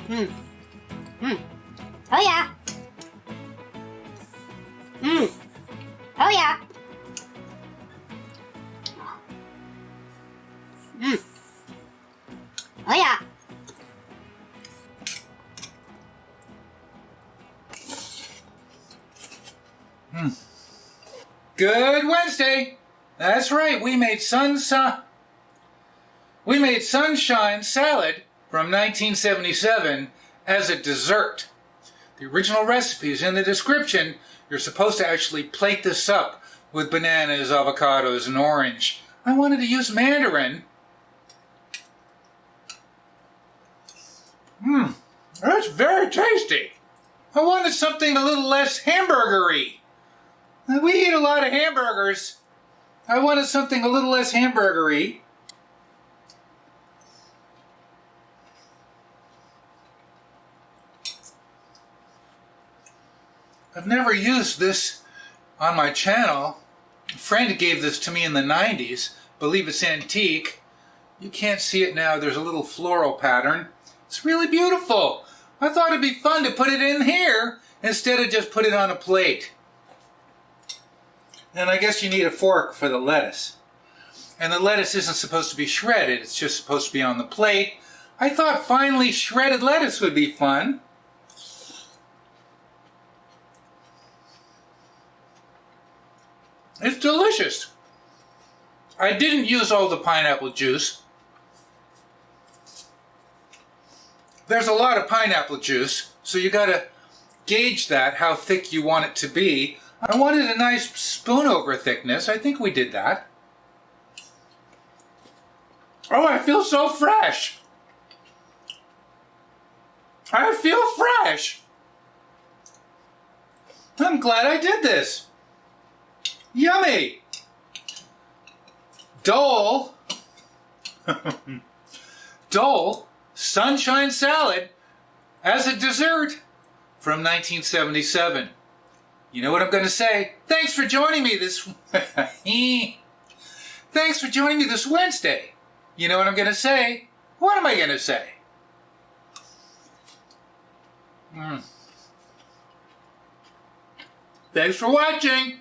Mm. Mm. Oh yeah. Mm. Oh yeah. Mm. Oh yeah. Good Wednesday. That's right. We made sunshine salad from 1977 as a dessert. The original recipe is in the description. You're supposed to actually plate this up with bananas, avocados, and orange. I wanted to use mandarin. That's very tasty. I wanted something a little less hamburgery. We eat a lot of hamburgers. I wanted something a little less hamburgery. I've never used this on my channel. A friend gave this to me in the 90s. Believe it's antique. You can't see it now. There's a little floral pattern. It's really beautiful. I thought it'd be fun to put it in here instead of just put it on a plate. And I guess you need a fork for the lettuce. And the lettuce isn't supposed to be shredded. It's just supposed to be on the plate. I thought finely shredded lettuce would be fun. It's delicious. I didn't use all the pineapple juice. There's a lot of pineapple juice, so you gotta gauge that, how thick you want it to be. I wanted a nice spoon over thickness. I think we did that. Oh, I feel so fresh. I feel fresh. I'm glad I did this. Yummy. Dole Sunshine Salad as a dessert from 1977. You know what I'm going to say? Thanks for joining me this Thanks for joining me this Wednesday. You know what I'm going to say? What am I going to say? Thanks for watching.